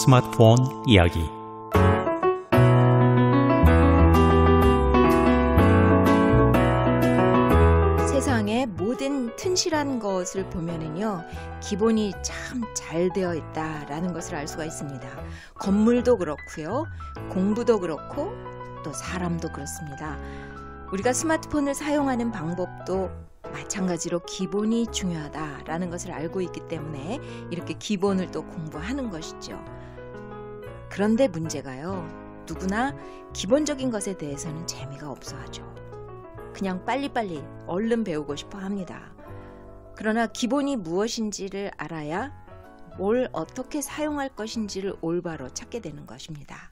스마트폰 이야기. 세상의 모든 튼실한 것을 보면은요, 기본이 참 잘 되어 있다라는 것을 알 수가 있습니다. 건물도 그렇고요, 공부도 그렇고 또 사람도 그렇습니다. 우리가 스마트폰을 사용하는 방법도 마찬가지로 기본이 중요하다라는 것을 알고 있기 때문에 이렇게 기본을 또 공부하는 것이죠. 그런데 문제가요, 누구나 기본적인 것에 대해서는 재미가 없어 하죠. 그냥 빨리빨리 얼른 배우고 싶어 합니다. 그러나 기본이 무엇인지를 알아야 뭘 어떻게 사용할 것인지를 올바로 찾게 되는 것입니다.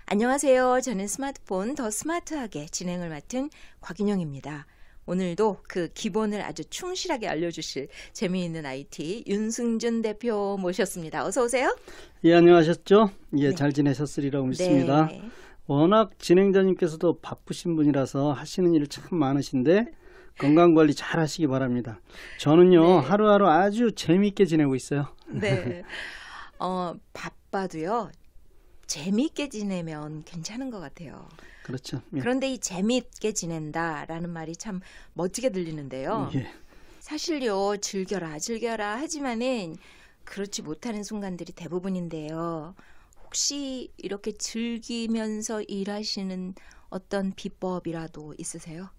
안녕하세요. 저는 스마트폰 더 스마트하게 진행을 맡은 곽인영입니다. 오늘도 그 기본을 아주 충실하게 알려주실 재미있는 IT 윤승준 대표 모셨습니다. 어서 오세요. 예, 안녕하셨죠? 예, 네. 잘 지내셨으리라고 믿습니다. 네. 워낙 진행자님께서도 바쁘신 분이라서 하시는 일 참 많으신데 건강관리 잘 하시기 바랍니다. 저는요, 네. 하루하루 아주 재미있게 지내고 있어요. 네. 바빠도요, 재미있게 지내면 괜찮은 것 같아요. 그렇죠. 예. 그런데 이 재미있게 지낸다라는 말이 참 멋지게 들리는데요. 예. 사실요, 즐겨라 하지만은 그렇지 못하는 순간들이 대부분인데요. 혹시 이렇게 즐기면서 일하시는 어떤 비법이라도 있으세요?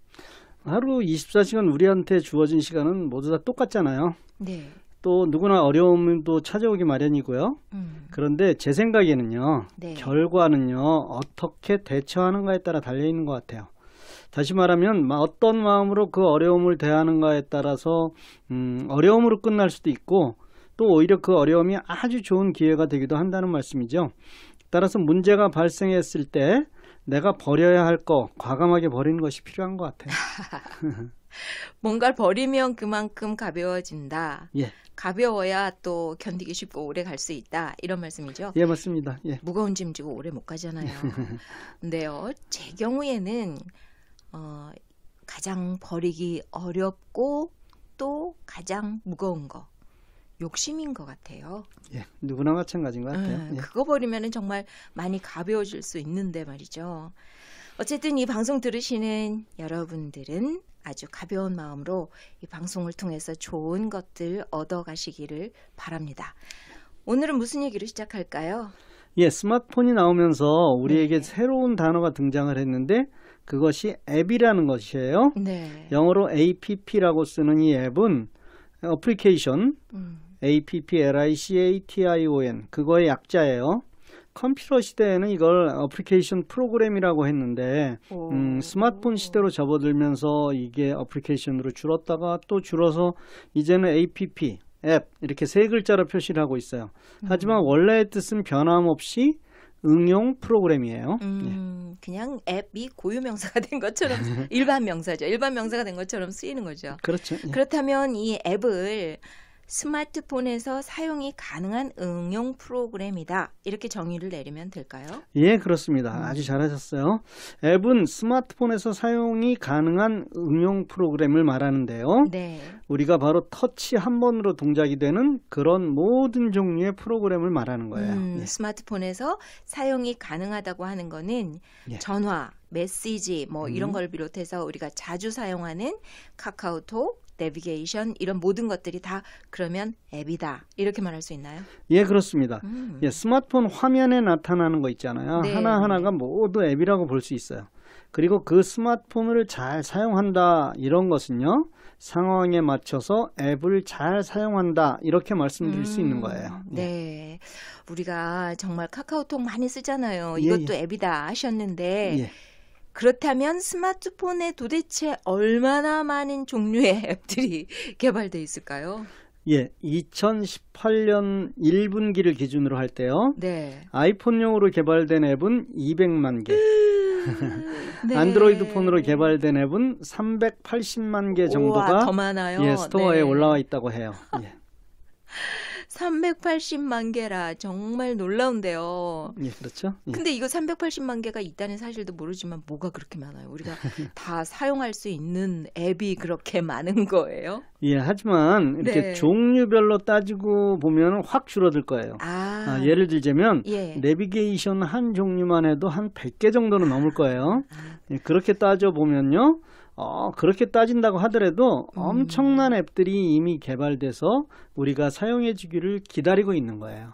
하루 24시간 우리한테 주어진 시간은 모두 다 똑같잖아요. 네. 또 누구나 어려움도 찾아오기 마련이고요. 그런데 제 생각에는요, 네. 결과는요, 어떻게 대처하는가에 따라 달려있는 것 같아요. 다시 말하면 어떤 마음으로 그 어려움을 대하는가에 따라서 어려움으로 끝날 수도 있고 또 오히려 그 어려움이 아주 좋은 기회가 되기도 한다는 말씀이죠. 따라서 문제가 발생했을 때 내가 버려야 할 거 과감하게 버리는 것이 필요한 것 같아요. 뭔가를 버리면 그만큼 가벼워진다. 예. 가벼워야 또 견디기 쉽고 오래 갈 수 있다. 이런 말씀이죠. 예, 맞습니다. 예. 무거운 짐 지고 오래 못 가잖아요. 근데요, 제 경우에는 가장 버리기 어렵고 또 가장 무거운 거, 욕심인 것 같아요. 예, 누구나 마찬가지인 것 같아요. 예. 그거 버리면 정말 많이 가벼워질 수 있는데 말이죠. 어쨌든 이 방송 들으시는 여러분들은 아주 가벼운 마음으로 이 방송을 통해서 좋은 것들 얻어가시기를 바랍니다. 오늘은 무슨 얘기로 시작할까요? 예, 스마트폰이 나오면서 우리에게 네. 새로운 단어가 등장을 했는데 그것이 앱이라는 것이에요. 네. 영어로 app라고 쓰는 이 앱은 어플리케이션, application, 그거의 약자예요. 컴퓨터 시대에는 이걸 어플리케이션 프로그램이라고 했는데 스마트폰 시대로 접어들면서 이게 어플리케이션으로 줄었다가 또 줄어서 이제는 app, 앱 이렇게 세 글자로 표시를 하고 있어요. 하지만 원래의 뜻은 변함없이 응용 프로그램이에요. 그냥 앱이 고유명사가 된 것처럼 일반 명사죠. 일반 명사가 된 것처럼 쓰이는 거죠. 그렇죠. 예. 그렇다면 이 앱을 스마트폰에서 사용이 가능한 응용 프로그램이다. 이렇게 정의를 내리면 될까요? 예, 그렇습니다. 아주 잘하셨어요. 앱은 스마트폰에서 사용이 가능한 응용 프로그램을 말하는데요. 네. 우리가 바로 터치 한 번으로 동작이 되는 그런 모든 종류의 프로그램을 말하는 거예요. 예. 스마트폰에서 사용이 가능하다고 하는 거는 예. 전화, 메시지 뭐 이런 걸 비롯해서 우리가 자주 사용하는 카카오톡, 내비게이션 이런 모든 것들이 다 그러면 앱이다. 이렇게 말할 수 있나요? 예, 그렇습니다. 예, 스마트폰 화면에 나타나는 거 있잖아요. 네. 하나하나가 모두 앱이라고 볼 수 있어요. 그리고 그 스마트폰을 잘 사용한다 이런 것은요, 상황에 맞춰서 앱을 잘 사용한다 이렇게 말씀드릴 수 있는 거예요. 예. 네. 우리가 정말 카카오톡 많이 쓰잖아요. 예, 이것도 예. 앱이다 하셨는데 예. 그렇다면 스마트폰에 도대체 얼마나 많은 종류의 앱들이 개발돼 있을까요? 예, 2018년 1분기를 기준으로 할 때요. 네. 아이폰용으로 개발된 앱은 200만 개. 네. 안드로이드 폰으로 개발된 앱은 380만 개 정도가 우와, 더 많아요. 예, 스토어에 네. 올라와 있다고 해요. 예. 380만 개라 정말 놀라운데요. 예, 그렇죠. 예. 근데 이거 380만 개가 있다는 사실도 모르지만 뭐가 그렇게 많아요? 우리가 다 사용할 수 있는 앱이 그렇게 많은 거예요? 예, 하지만 이렇게 네. 종류별로 따지고 보면 확 줄어들 거예요. 예를 들자면 예. 내비게이션 한 종류만 해도 한 100개 정도는 넘을 거예요. 예, 그렇게 따져보면요. 그렇게 따진다고 하더라도 엄청난 앱들이 이미 개발돼서 우리가 사용해 주기를 기다리고 있는 거예요.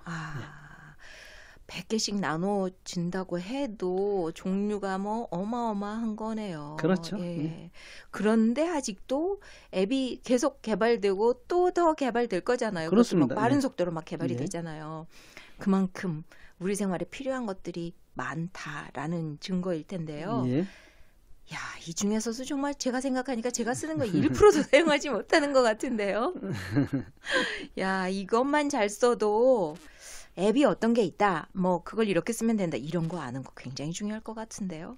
100개씩 나눠진다고 해도 종류가 뭐 어마어마한 거네요. 그렇죠. 예. 네. 그런데 아직도 앱이 계속 개발되고 또 더 개발될 거잖아요. 그렇습니다. 막 빠른 네. 속도로 막 개발이 네. 되잖아요. 그만큼 우리 생활에 필요한 것들이 많다라는 증거일 텐데요. 예. 야, 이 중에서도 정말 제가 생각하니까 제가 쓰는 거 1%도 사용하지 못하는 것 같은데요. 야, 이것만 잘 써도 앱이 어떤 게 있다. 뭐 그걸 이렇게 쓰면 된다. 이런 거 아는 거 굉장히 중요할 것 같은데요.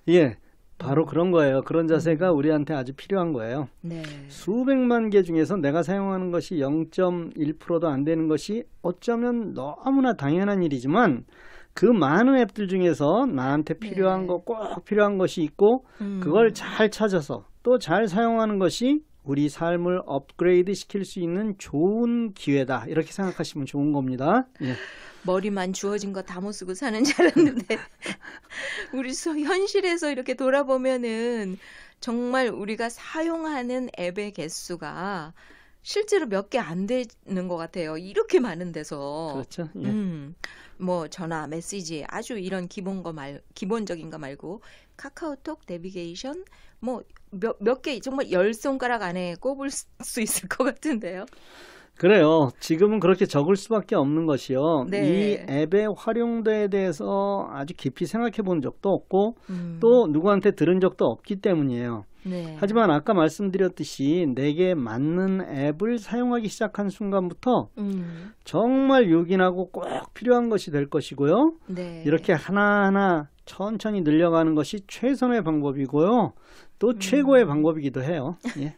예. 바로 그런 거예요. 그런 자세가 우리한테 아주 필요한 거예요. 네. 수백만 개 중에서 내가 사용하는 것이 0.1%도 안 되는 것이 어쩌면 너무나 당연한 일이지만 그 많은 앱들 중에서 나한테 필요한 네. 거 꼭 필요한 것이 있고 그걸 잘 찾아서 또 잘 사용하는 것이 우리 삶을 업그레이드 시킬 수 있는 좋은 기회다. 이렇게 생각하시면 좋은 겁니다. 예. 머리만 주어진 거 다 못 쓰고 사는 줄 알았는데 우리 현실에서 이렇게 돌아보면은 정말 우리가 사용하는 앱의 개수가 실제로 몇 개 안 되는 것 같아요. 이렇게 많은 데서. 그렇죠. 예. 뭐 전화, 메시지 아주 이런 기본적인 거 말고 카카오톡, 내비게이션 뭐 몇 개 정말 10손가락 안에 꼽을 수 있을 것 같은데요. 그래요. 지금은 그렇게 적을 수밖에 없는 것이요. 네. 이 앱의 활용도에 대해서 아주 깊이 생각해 본 적도 없고 또 누구한테 들은 적도 없기 때문이에요. 네. 하지만 아까 말씀드렸듯이 내게 맞는 앱을 사용하기 시작한 순간부터 정말 요긴하고 꼭 필요한 것이 될 것이고요. 네. 이렇게 하나하나 천천히 늘려가는 것이 최선의 방법이고요. 또 최고의 방법이기도 해요. 예.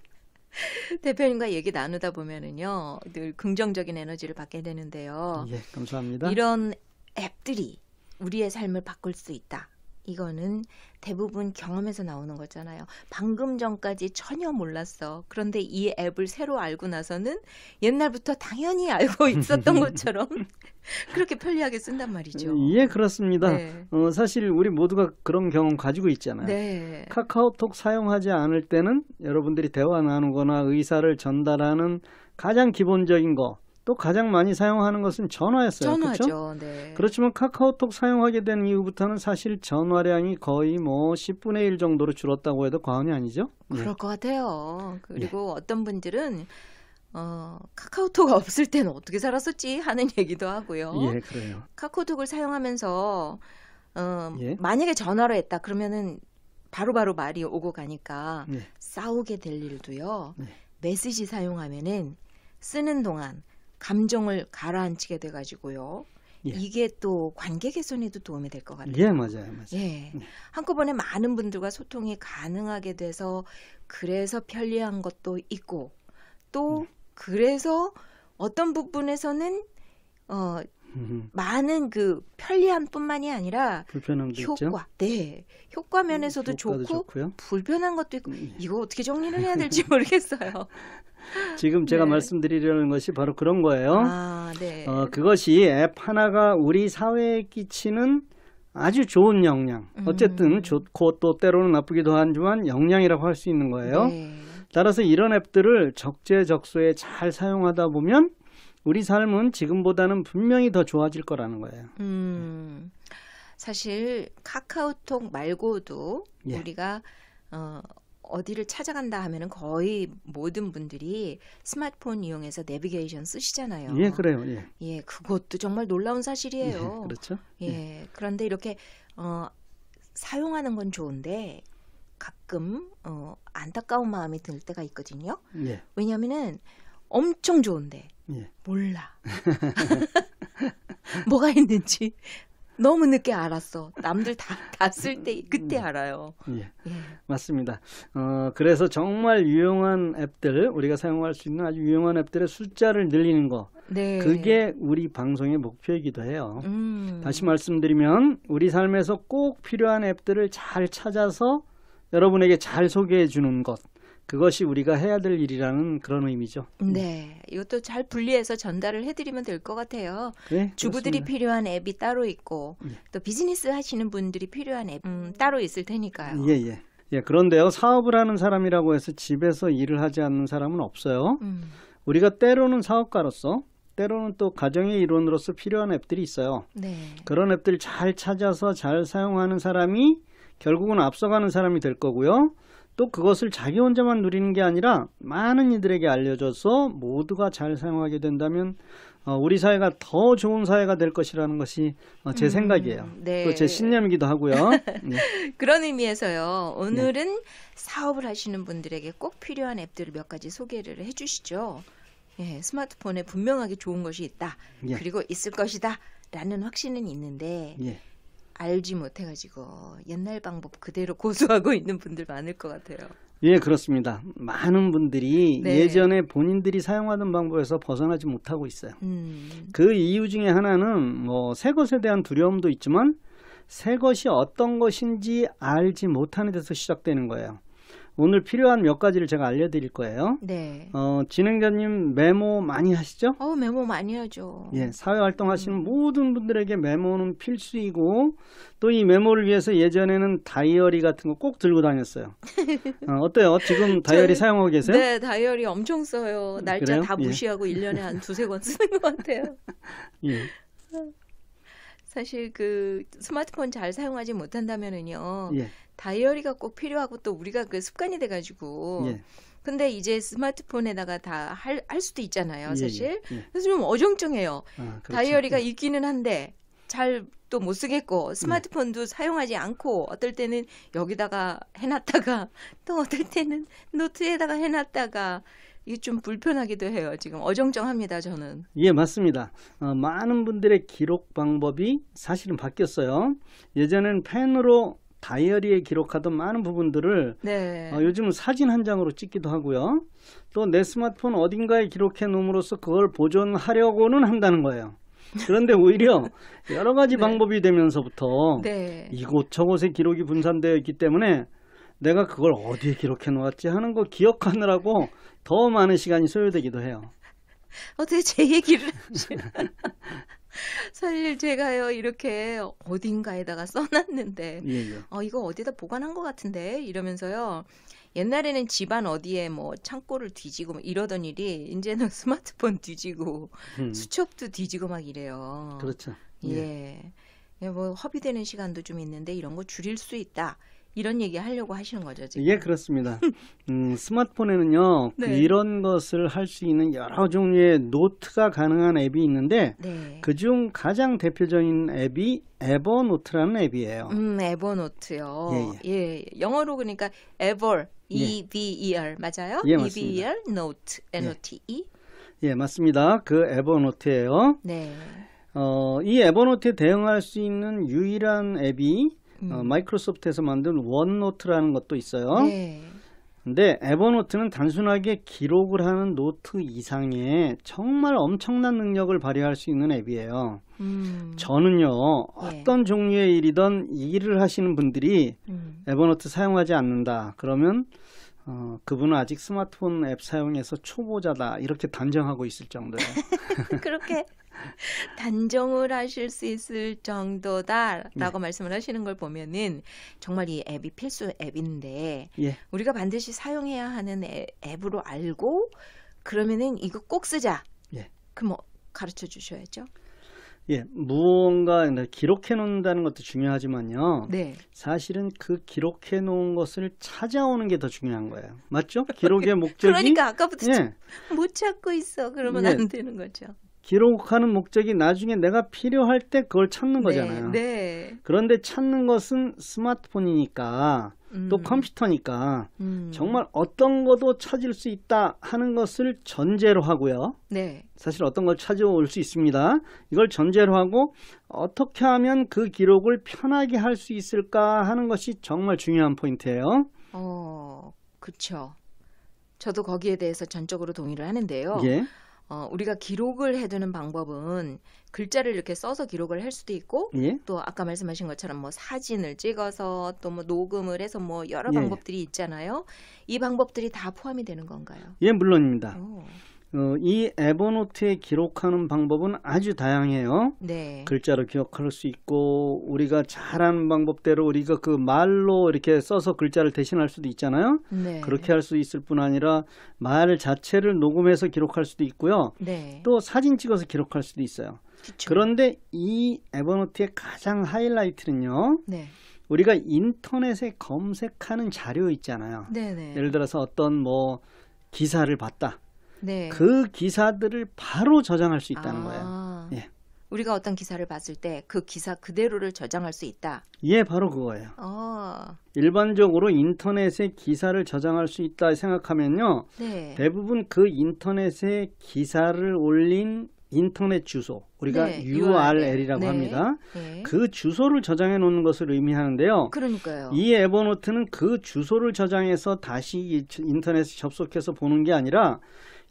대표님과 얘기 나누다 보면은요, 늘 긍정적인 에너지를 받게 되는데요. 예, 감사합니다. 이런 앱들이 우리의 삶을 바꿀 수 있다. 이거는 대부분 경험에서 나오는 거잖아요. 방금 전까지 전혀 몰랐어. 그런데 이 앱을 새로 알고 나서는 옛날부터 당연히 알고 있었던 것처럼 그렇게 편리하게 쓴단 말이죠. 예, 그렇습니다. 네. 사실 우리 모두가 그런 경험 가지고 있잖아요. 네. 카카오톡 사용하지 않을 때는 여러분들이 대화 나누거나 의사를 전달하는 가장 기본적인 거, 또 가장 많이 사용하는 것은 전화였어요. 전화죠. 그렇죠? 네. 그렇지만 카카오톡 사용하게 된 이후부터는 사실 전화량이 거의 뭐 10분의 1 정도로 줄었다고 해도 과언이 아니죠. 그럴 것 같아요. 그리고 어떤 분들은 카카오톡 없을 때는 어떻게 살았었지 하는 얘기도 하고요. 예, 그래요. 카카오톡을 사용하면서 예. 만약에 전화로 했다 그러면은 바로바로 말이 오고 가니까 예. 싸우게 될 일도요. 네. 메시지 사용하면은 쓰는 동안 감정을 가라앉히게 돼가지고요. 예. 이게 또 관계 개선에도 도움이 될 것 같아요. 예, 맞아요. 예. 한꺼번에 많은 분들과 소통이 가능하게 돼서 그래서 편리한 것도 있고 또 그래서 어떤 부분에서는 많은 그 편리함뿐만이 아니라 불편함도 있죠. 효과 면에서도 효과도 좋고 좋고요. 불편한 것도 있고 이거 어떻게 정리를 해야 될지 모르겠어요. 지금 제가 네. 말씀드리려는 것이 바로 그런 거예요. 네. 그것이 앱 하나가 우리 사회에 끼치는 아주 좋은 영향. 어쨌든 좋고 또 때로는 나쁘기도 하지만 영향이라고 할 수 있는 거예요. 네. 따라서 이런 앱들을 적재적소에 잘 사용하다 보면 우리 삶은 지금보다는 분명히 더 좋아질 거라는 거예요. 사실 카카오톡 말고도 예. 우리가 어디를 찾아간다 하면은 거의 모든 분들이 스마트폰 이용해서 내비게이션 쓰시잖아요. 예, 그래요. 예. 예, 그것도 정말 놀라운 사실이에요. 예, 그렇죠. 예, 그런데 이렇게 사용하는 건 좋은데 가끔 안타까운 마음이 들 때가 있거든요. 예. 왜냐하면은 엄청 좋은데 예. 몰라. 뭐가 있는지 너무 늦게 알았어. 남들 다 쓸 때 그때 알아요. 예, 예. 맞습니다. 그래서 정말 유용한 앱들, 우리가 사용할 수 있는 아주 유용한 앱들의 숫자를 늘리는 거, 네. 그게 우리 방송의 목표이기도 해요. 다시 말씀드리면 우리 삶에서 꼭 필요한 앱들을 잘 찾아서 여러분에게 잘 소개해 주는 것, 그것이 우리가 해야 될 일이라는 그런 의미죠. 네, 이것도 잘 분리해서 전달을 해드리면 될 것 같아요. 네, 주부들이 그렇습니다. 필요한 앱이 따로 있고 또 비즈니스 하시는 분들이 필요한 앱 따로 있을 테니까요. 예, 예. 예, 그런데요, 사업을 하는 사람이라고 해서 집에서 일을 하지 않는 사람은 없어요. 우리가 때로는 사업가로서, 때로는 또 가정의 일원으로서 필요한 앱들이 있어요. 네. 그런 앱들 잘 찾아서 잘 사용하는 사람이 결국은 앞서가는 사람이 될 거고요. 또 그것을 자기 혼자만 누리는 게 아니라 많은 이들에게 알려줘서 모두가 잘 사용하게 된다면 우리 사회가 더 좋은 사회가 될 것이라는 것이 제 생각이에요. 네. 또 제 신념이기도 하고요. 네. 그런 의미에서요. 오늘은 사업을 하시는 분들에게 꼭 필요한 앱들을 몇 가지 소개를 해주시죠. 예, 스마트폰에 분명하게 좋은 것이 있다. 예. 그리고 있을 것이다. 라는 확신은 있는데 예. 알지 못해가지고 옛날 방법 그대로 고수하고 있는 분들 많을 것 같아요. 예, 그렇습니다. 많은 분들이 네. 예전에 본인들이 사용하던 방법에서 벗어나지 못하고 있어요. 그 이유 중에 하나는 새 것에 대한 두려움도 있지만 새 것이 어떤 것인지 알지 못하는 데서 시작되는 거예요. 오늘 필요한 몇 가지를 제가 알려드릴 거예요. 네. 진행자님 메모 많이 하시죠? 메모 많이 하죠. 예, 사회활동 하시는 모든 분들에게 메모는 필수이고 또 이 메모를 위해서 예전에는 다이어리 같은 거 꼭 들고 다녔어요. 어때요? 지금 다이어리 사용하고 계세요? 네, 다이어리 엄청 써요. 날짜 그래요? 다 무시하고 1년에 한 두세 권 쓰는 것 같아요. 예. 사실 그 스마트폰 잘 사용하지 못한다면은요. 예. 다이어리가 꼭 필요하고 또 우리가 그 습관이 돼가지고. 예. 근데 이제 스마트폰에다가 다 할 수도 있잖아요, 사실. 예. 그래서 좀 어정쩡해요. 그렇죠. 다이어리가 예. 있기는 한데 잘 또 못 쓰겠고 스마트폰도 사용하지 않고 어떨 때는 여기다가 해놨다가 또 어떨 때는 노트에다가 해놨다가 이게 좀 불편하기도 해요. 지금 어정쩡합니다, 저는. 예, 맞습니다. 많은 분들의 기록 방법이 사실은 바뀌었어요. 예전엔 펜으로 다이어리에 기록하던 많은 부분들을 네. 요즘은 사진 한 장으로 찍기도 하고요. 또 내 스마트폰 어딘가에 기록해 놓음으로써 그걸 보존하려고는 한다는 거예요. 그런데 오히려 여러 가지 네. 방법이 되면서부터 네. 이곳 저곳에 기록이 분산되어 있기 때문에 내가 그걸 어디에 기록해 놓았지 하는 거 기억하느라고 더 많은 시간이 소요되기도 해요. 어떻게 제 얘기를 하시나. 사실 제가요 이렇게 어딘가에다가 써놨는데 예, 예. 이거 어디다 보관한 것 같은데 이러면서요. 옛날에는 집안 어디에 뭐 창고를 뒤지고 뭐 이러던 일이 이제는 스마트폰 뒤지고 수첩도 뒤지고 막 이래요. 그렇죠. 예. 예, 뭐 허비되는 시간도 좀 있는데 이런 거 줄일 수 있다. 이런 얘기 하려고 하시는 거죠, 지금. 예, 그렇습니다. 스마트폰에는요, 네. 이런 것을 할 수 있는 여러 종류의 노트가 가능한 앱이 있는데, 네. 그중 가장 대표적인 앱이 에버노트라는 앱이에요. 에버노트요. 예, 예. 영어로 그러니까 ever, 예. E-V-E-R 맞아요? 예, 맞습니다. E-V-E-R, note, N-O-T-E. 예, 맞습니다. 그 에버노트예요. 네. 이 에버노트에 대응할 수 있는 유일한 앱이 마이크로소프트에서 만든 원노트라는 것도 있어요. 네. 근데 에버노트는 단순하게 기록을 하는 노트 이상의 정말 엄청난 능력을 발휘할 수 있는 앱이에요. 저는요, 예. 어떤 종류의 일이든 일을 하시는 분들이 에버노트 사용하지 않는다. 그러면 그분은 아직 스마트폰 앱 사용에서 초보자다. 이렇게 단정하고 있을 정도예요. 그렇게 단정을 하실 수 있을 정도다라고 말씀을 하시는 걸 보면은 정말 이 앱이 필수 앱인데 예. 우리가 반드시 사용해야 하는 앱으로 알고 그러면은 이거 꼭 쓰자. 예. 그럼 가르쳐 주셔야죠. 예, 무언가 기록해 놓는다는 것도 중요하지만요. 네. 사실은 그 기록해 놓은 것을 찾아오는 게 더 중요한 거예요. 맞죠? 기록의 목적이 그러니까 아까부터 예, 못 찾고 있어. 그러면 예. 안 되는 거죠. 기록하는 목적이 나중에 내가 필요할 때 그걸 찾는 거잖아요. 네. 그런데 찾는 것은 스마트폰이니까 또 컴퓨터니까 정말 어떤 것도 찾을 수 있다 하는 것을 전제로 하고요. 네. 사실 어떤 걸 찾아올 수 있습니다. 이걸 전제로 하고 어떻게 하면 그 기록을 편하게 할 수 있을까 하는 것이 정말 중요한 포인트예요. 그렇죠. 저도 거기에 대해서 전적으로 동의를 하는데요. 예. 우리가 기록을 해두는 방법은 글자를 이렇게 써서 기록을 할 수도 있고 예. 또 아까 말씀하신 것처럼 뭐 사진을 찍어서 또 뭐 녹음을 해서 뭐 여러 예. 방법들이 있잖아요. 이 방법들이 다 포함이 되는 건가요? 예, 물론입니다. 오. 이 에버노트에 기록하는 방법은 아주 다양해요. 네. 글자로 기억할 수 있고 우리가 잘하는 방법대로 우리가 그 말로 이렇게 써서 글자를 대신할 수도 있잖아요. 네. 그렇게 할 수 있을 뿐 아니라 말 자체를 녹음해서 기록할 수도 있고요. 네. 또 사진 찍어서 기록할 수도 있어요. 그쵸. 그런데 이 에버노트의 가장 하이라이트는요. 네. 우리가 인터넷에 검색하는 자료 있잖아요. 네네. 예를 들어서 어떤 뭐 기사를 봤다. 네. 그 기사들을 바로 저장할 수 있다는 거예요. 예. 우리가 어떤 기사를 봤을 때 그 기사 그대로를 저장할 수 있다. 예, 바로 그거예요. 아. 일반적으로 인터넷에 기사를 저장할 수 있다 생각하면요. 네. 대부분 그 인터넷에 기사를 올린 인터넷 주소, 우리가 네, URL이라고 네. 합니다. 네. 그 주소를 저장해 놓는 것을 의미하는데요. 그러니까요. 이 에버노트는 그 주소를 저장해서 다시 인터넷에 접속해서 보는 게 아니라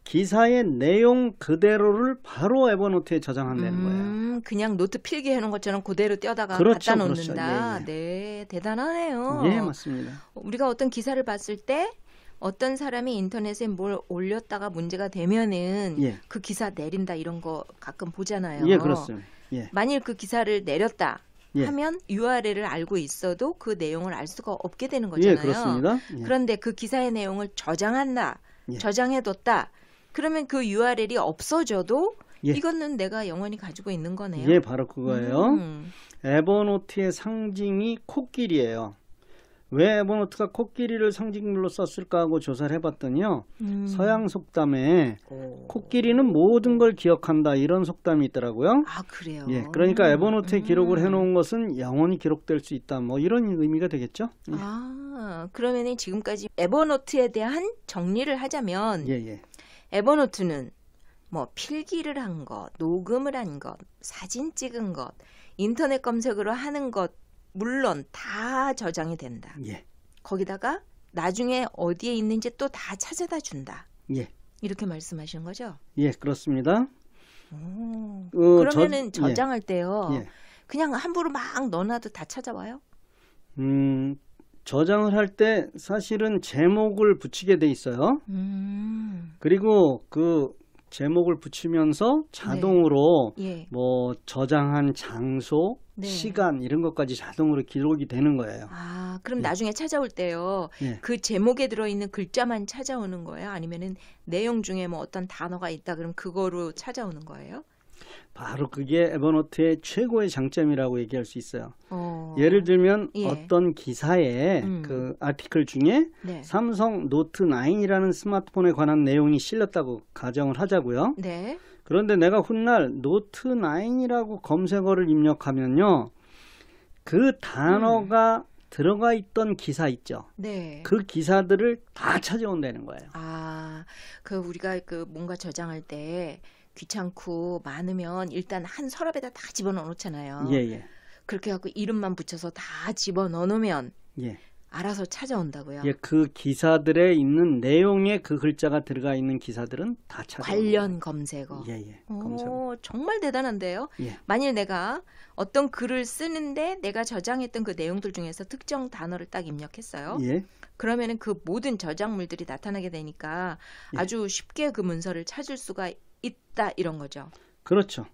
기사의 내용 그대로를 바로 에버노트에 저장한다는 거예요. 그냥 노트 필기 해놓은 것처럼 그대로 떼다가 그렇죠, 갖다 그렇죠. 놓는다. 예, 예. 네, 대단하네요. 예, 맞습니다. 우리가 어떤 기사를 봤을 때 어떤 사람이 인터넷에 뭘 올렸다가 문제가 되면은 예. 그 기사 내린다 이런 거 가끔 보잖아요. 예, 그렇습니다. 예. 만일 그 기사를 내렸다 예. 하면 URL을 알고 있어도 그 내용을 알 수가 없게 되는 거잖아요. 예, 그렇습니다. 예. 그런데 그 기사의 내용을 저장한다, 예. 저장해뒀다. 그러면 그 URL이 없어져도 예. 이거는 내가 영원히 가지고 있는 거네요. 예, 바로 그거예요. 음. 에버노트의 상징이 코끼리예요. 왜 에버노트가 코끼리를 상징물로 썼을까 하고 조사를 해봤더니요. 서양 속담에 코끼리는 모든 걸 기억한다 이런 속담이 있더라고요. 아, 그래요? 예, 그러니까 에버노트에 기록을 해놓은 것은 영원히 기록될 수 있다. 뭐 이런 의미가 되겠죠. 예. 그러면 지금까지 에버노트에 대한 정리를 하자면 예, 예. 에버노트는 뭐 필기를 한 것, 녹음을 한 것, 사진 찍은 것, 인터넷 검색으로 하는 것 물론 다 저장이 된다. 예. 거기다가 나중에 어디에 있는지 또 다 찾아다 준다. 예. 이렇게 말씀하시는 거죠? 예, 그렇습니다. 그러면은 저장할 때요. 예. 그냥 함부로 막 넣어놔도 다 찾아와요? 저장을 할 때 사실은 제목을 붙이게 돼 있어요. 그리고 그 제목을 붙이면서 자동으로 예. 뭐 저장한 장소, 네. 시간 이런 것까지 자동으로 기록이 되는 거예요. 그럼 나중에 찾아올 때요. 예. 그 제목에 들어있는 글자만 찾아오는 거예요? 아니면은 내용 중에 뭐 어떤 단어가 있다 그럼 그거로 찾아오는 거예요? 바로 그게 에버노트의 최고의 장점이라고 얘기할 수 있어요. 예를 들면 예. 어떤 기사에 그 아티클 중에 네. 삼성 노트 9이라는 스마트폰에 관한 내용이 실렸다고 가정을 하자고요. 네. 그런데 내가 훗날 노트 9이라고 검색어를 입력하면요. 그 단어가 들어가 있던 기사 있죠. 네. 그 기사들을 다 찾아온다는 거예요. 그 우리가 그 뭔가 저장할 때 귀찮고 많으면 일단 한 서랍에다 다 집어넣어 놓잖아요. 예, 예. 그렇게 해갖고 이름만 붙여서 다 집어넣어 놓으면 예. 알아서 찾아온다고요. 예, 그 기사들에 있는 내용에 그 글자가 들어가 있는 기사들은 다 찾아옵니다. 관련 검색어. 예, 예. 검색어. 정말 대단한데요. 예. 만일 내가 어떤 글을 쓰는데 내가 저장했던 그 내용들 중에서 특정 단어를 딱 입력했어요. 예. 그러면은 그 모든 저작물들이 나타나게 되니까 예. 아주 쉽게 그 문서를 찾을 수가 있다 이런 거죠. 그렇죠.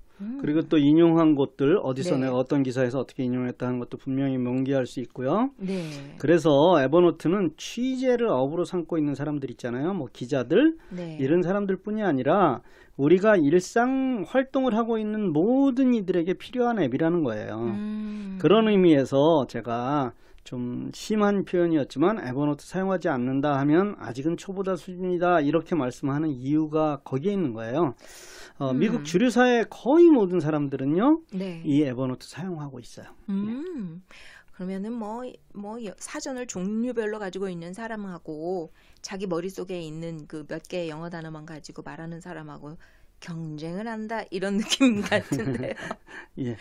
그리고 또 인용한 곳들 어디서 네. 내가 어떤 기사에서 어떻게 인용했다는 것도 분명히 명기할 수 있고요. 네. 그래서 에버노트는 취재를 업으로 삼고 있는 사람들 있잖아요. 뭐 기자들 네. 이런 사람들뿐이 아니라 우리가 일상 활동을 하고 있는 모든 이들에게 필요한 앱이라는 거예요. 그런 의미에서 제가 좀 심한 표현이었지만 에버노트 사용하지 않는다 하면 아직은 초보자 수준이다 이렇게 말씀하는 이유가 거기에 있는 거예요. 미국 주류사의 거의 모든 사람들은요. 네. 이 에버노트 사용하고 있어요. 그러면은 사전을 종류별로 가지고 있는 사람하고 자기 머릿속에 있는 그 몇 개의 영어 단어만 가지고 말하는 사람하고 경쟁을 한다 이런 느낌 같은데요. 예.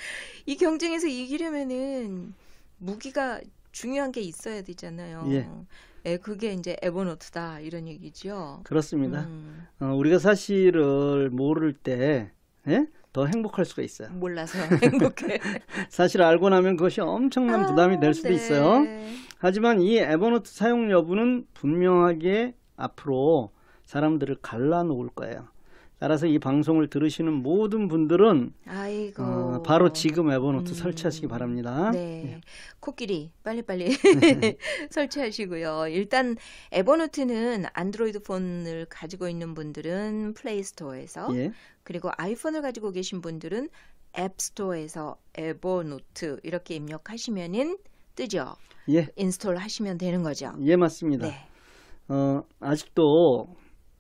이 경쟁에서 이기려면은 무기가 중요한 게 있어야 되잖아요. 예. 예, 그게 이제 에버노트다 이런 얘기죠. 그렇습니다. 우리가 사실을 모를 때 예? 더 행복할 수가 있어요. 몰라서 행복해. 사실 알고 나면 그것이 엄청난 부담이 될 수도 네. 있어요. 하지만 이 에버노트 사용 여부는 분명하게 앞으로 사람들을 갈라놓을 거예요. 따라서 이 방송을 들으시는 모든 분들은 아이고. 바로 지금 에버노트 설치하시기 바랍니다. 네. 예. 코끼리 빨리빨리 설치하시고요. 일단 에버노트는 안드로이드 폰을 가지고 있는 분들은 플레이스토어에서 예. 그리고 아이폰을 가지고 계신 분들은 앱스토어에서 에버노트 이렇게 입력하시면은 뜨죠. 예. 인스톨 하시면 되는 거죠. 예, 맞습니다. 네. 아직도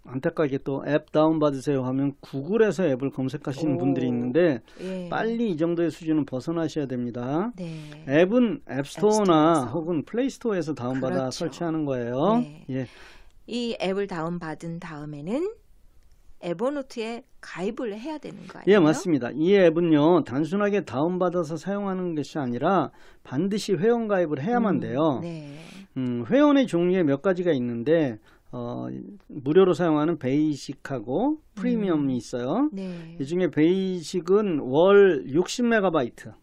안타깝게 또 앱 다운받으세요 하면 구글에서 앱을 검색하시는 분들이 있는데 예. 빨리 이 정도의 수준은 벗어나셔야 됩니다. 네. 앱은 앱스토어나 앱스토어에서. 혹은 플레이스토어에서 다운받아 그렇죠. 설치하는 거예요. 네. 예. 이 앱을 다운받은 다음에는 에버노트에 가입을 해야 되는 거 아니에요? 예, 맞습니다. 이 앱은요, 단순하게 다운받아서 사용하는 것이 아니라 반드시 회원 가입을 해야만 돼요. 네. 회원의 종류에 몇 가지가 있는데, 무료로 사용하는 베이식하고 프리미엄이 있어요. 네. 이 중에 베이식은 월 60MB,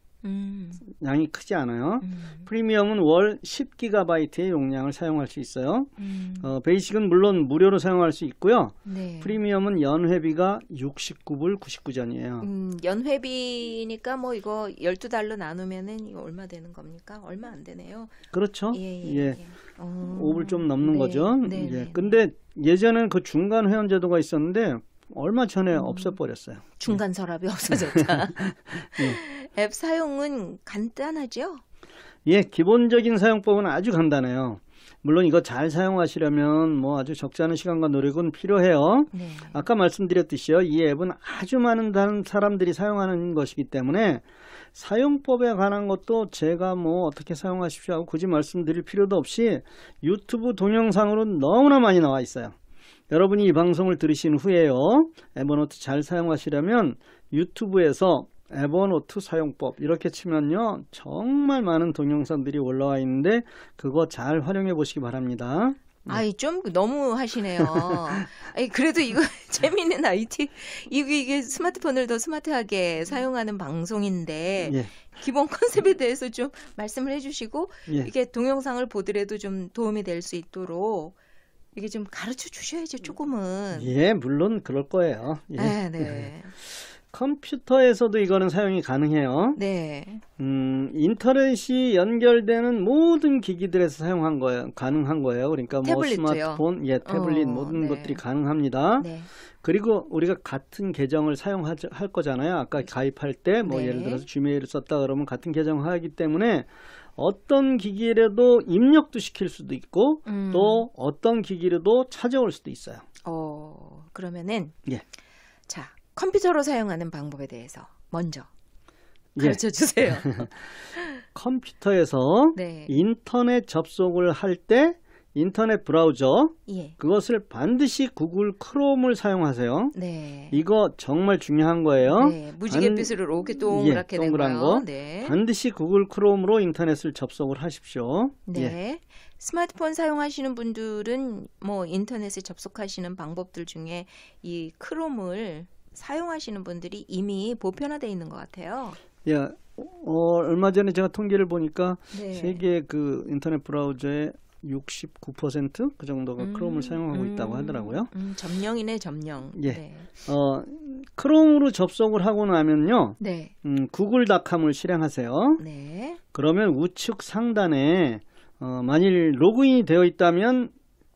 양이 크지 않아요. 프리미엄은 월 10GB의 용량을 사용할 수 있어요. 베이식은 물론 무료로 사용할 수 있고요. 네. 프리미엄은 연회비가 69불 99전이에요. 연회비니까 뭐 이거 12달러 나누면은 이거 얼마 되는 겁니까? 얼마 안 되네요. 그렇죠. 예. 5불 좀 넘는 네. 거죠. 네, 예. 네. 근데 예전에는 그 중간 회원 제도가 있었는데 얼마 전에 없애버렸어요. 중간 서랍이 없어졌다. 앱 사용은 간단하죠? 예, 기본적인 사용법은 아주 간단해요. 물론 이거 잘 사용하시려면 뭐 아주 적지 않은 시간과 노력은 필요해요. 네. 아까 말씀드렸듯이요. 이 앱은 아주 많은 사람들이 사용하는 것이기 때문에 사용법에 관한 것도 제가 뭐 어떻게 사용하십시오 하고 굳이 말씀드릴 필요도 없이 유튜브 동영상으로 너무나 많이 나와 있어요. 여러분이 이 방송을 들으신 후에요. 에버노트 잘 사용하시려면 유튜브에서 에버노트 사용법 이렇게 치면요. 정말 많은 동영상들이 올라와 있는데 그거 잘 활용해 보시기 바랍니다. 아이 좀 너무 하시네요. 아니 그래도 이거 재미있는 IT 이게 스마트폰을 더 스마트하게 사용하는 방송인데 예. 기본 컨셉에 대해서 좀 말씀을 해주시고 예. 이게 동영상을 보더라도 좀 도움이 될 수 있도록 이게 좀 가르쳐 주셔야죠 조금은. 예, 물론 그럴 거예요. 예. 네. 컴퓨터에서도 이거는 사용이 가능해요. 네. 인터넷이 연결되는 모든 기기들에서 가능한 거예요. 그러니까 뭐 태블릿도요? 스마트폰, 태블릿 모든 네. 것들이 가능합니다. 네. 그리고 우리가 같은 계정을 사용할 거잖아요. 아까 가입할 때 뭐 네. 예를 들어서 지메일을 썼다 그러면 같은 계정을 하기 때문에 어떤 기기라도 입력도 시킬 수도 있고 또 어떤 기기라도 찾아올 수도 있어요. 그러면은 예. 자 컴퓨터로 사용하는 방법에 대해서 먼저 예. 가르쳐 주세요. 컴퓨터에서 네. 인터넷 접속을 할 때 인터넷 브라우저 예. 그것을 반드시 구글 크롬을 사용하세요. 네. 이거 정말 중요한 거예요. 네. 무지갯빛으로 이렇게 동그랗게 된 동그란 거요. 거. 네. 반드시 구글 크롬으로 인터넷을 접속을 하십시오. 네. 예. 스마트폰 사용하시는 분들은 뭐 인터넷에 접속하시는 방법들 중에 이 크롬을 사용하시는 분들이 이미 보편화되어 있는 것 같아요. 예. 얼마 전에 제가 통계를 보니까 네. 세계 그 인터넷 브라우저의 69%그 정도가 크롬을 사용하고 있다고 하더라고요. 점령이네 점령. 예. 네. 크롬으로 접속을 하고 나면요. 네. 구글닷컴을 실행하세요. 네. 그러면 우측 상단에 만일 로그인이 되어 있다면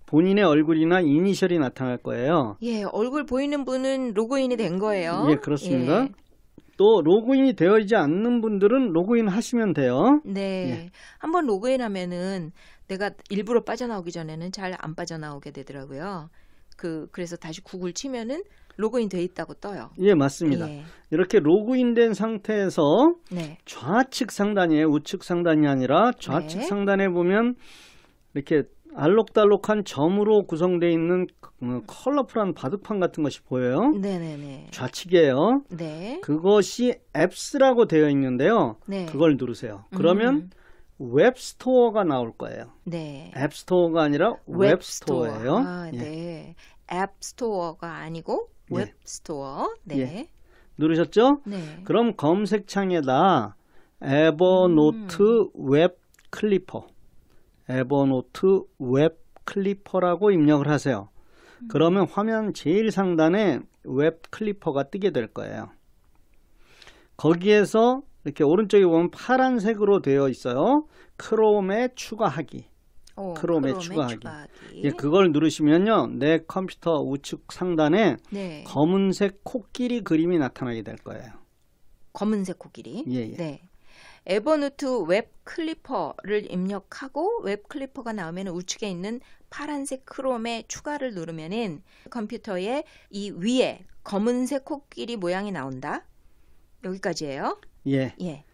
본인의 얼굴이나 이니셜이 나타날 거예요. 예, 얼굴 보이는 분은 로그인이 된 거예요. 예, 그렇습니다. 예. 또 로그인이 되어 있지 않는 분들은 로그인 하시면 돼요. 네. 예. 한번 로그인하면은 내가 일부러 빠져나오기 전에는 잘 안 빠져나오게 되더라고요. 그래서 다시 구글 치면은 로그인 돼 있다고 떠요. 예, 맞습니다. 예. 이렇게 로그인된 상태에서 네. 좌측 상단이에요. 우측 상단이 아니라 좌측 네. 상단에 보면 이렇게 알록달록한 점으로 구성되어 있는 컬러풀한 바둑판 같은 것이 보여요. 네네네. 좌측이에요. 네. 그것이 앱스라고 되어 있는데요. 네. 그걸 누르세요. 그러면 웹스토어가 나올 거예요. 네. 앱스토어가 아니라 웹스토어예요. 아, 예. 네. 앱스토어가 아니고 예. 웹스토어. 네. 예. 누르셨죠? 네. 그럼 검색창에다 에버노트 웹 클리퍼, 에버노트 웹 클리퍼라고 입력을 하세요. 그러면 화면 제일 상단에 웹 클리퍼가 뜨게 될 거예요. 거기에서 이렇게 오른쪽에 보면 파란색으로 되어 있어요. 크롬에 추가하기. 크롬에 추가하기. 예, 그걸 누르시면요, 내 컴퓨터 우측 상단에 네. 검은색 코끼리 그림이 나타나게 될 거예요. 검은색 코끼리. 예, 예. 네. 에버노트 웹 클리퍼를 입력하고 웹 클리퍼가 나오면 우측에 있는 파란색 크롬에 추가를 누르면은 컴퓨터의 이 위에 검은색 코끼리 모양이 나온다. 여기까지예요. 예. 예.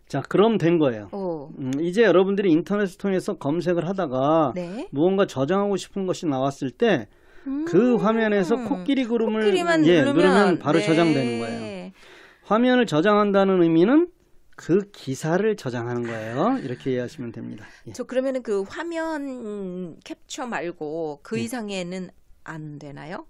자, 그럼 된 거예요. 오. 이제 여러분들이 인터넷을 통해서 검색을 하다가 네. 무언가 저장하고 싶은 것이 나왔을 때 그 화면에서 코끼리 그림을 코끼리만 누르면 바로 네. 저장되는 거예요. 화면을 저장한다는 의미는 그 기사를 저장하는 거예요. 이렇게 이해하시면 됩니다. 예. 저 그러면은 그 화면 캡처 말고 그 예. 이상에는 안 되나요?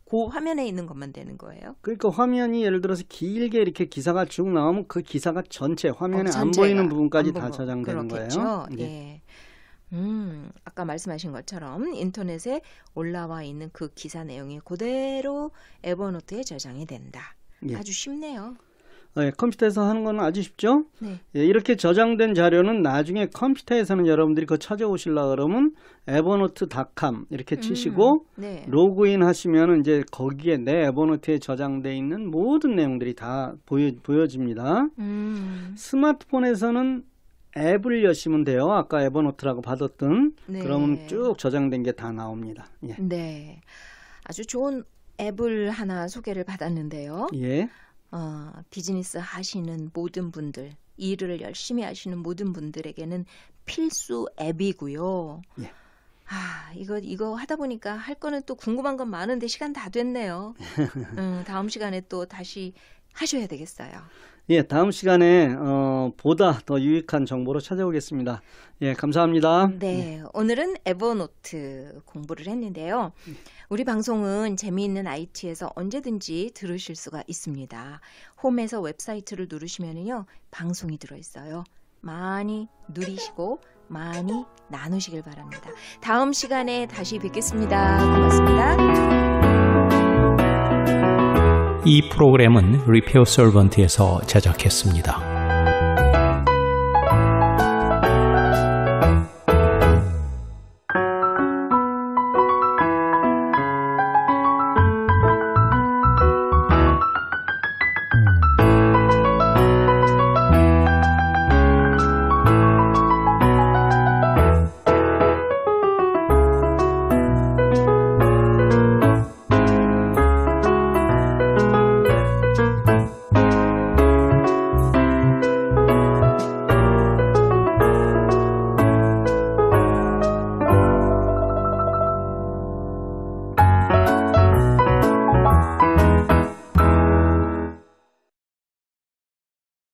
그 화면에 있는 것만 되는 거예요? 그러니까 화면이 예를 들어서 길게 이렇게 기사가 쭉 나오면 그 기사가 전체 화면에 안 전체가 보이는 부분까지 안 다 보고 저장되는 그렇겠죠? 거예요. 예. 아까 말씀하신 것처럼 인터넷에 올라와 있는 그 기사 내용이 그대로 에버노트에 저장이 된다. 예. 아주 쉽네요. 예, 컴퓨터에서 하는 건 아주 쉽죠? 네. 예, 이렇게 저장된 자료는 나중에 컴퓨터에서는 여러분들이 그거 찾아오시려고 그러면 evernote.com 이렇게 치시고 네. 로그인 하시면 이제 거기에 내 에버노트에 저장되어 있는 모든 내용들이 다 보여집니다. 스마트폰에서는 앱을 여시면 돼요. 아까 에버노트라고 받았던 네. 그러면 쭉 저장된 게 다 나옵니다. 예. 네. 아주 좋은 앱을 하나 소개를 받았는데요. 예. 비즈니스 하시는 모든 분들, 일을 열심히 하시는 모든 분들에게는 필수 앱이고요. 예. 이거 하다 보니까 할 거는 또 궁금한 건 많은데 시간 다 됐네요. 다음 시간에 또 다시 하셔야 되겠어요. 예, 다음 시간에 보다 더 유익한 정보로 찾아오겠습니다. 예, 감사합니다. 네, 오늘은 에버노트 공부를 했는데요. 우리 방송은 재미있는 IT에서 언제든지 들으실 수가 있습니다. 홈에서 웹사이트를 누르시면요, 방송이 들어있어요. 많이 누리시고 많이 나누시길 바랍니다. 다음 시간에 다시 뵙겠습니다. 고맙습니다. 이 프로그램은 리페어 솔번트에서 제작했습니다.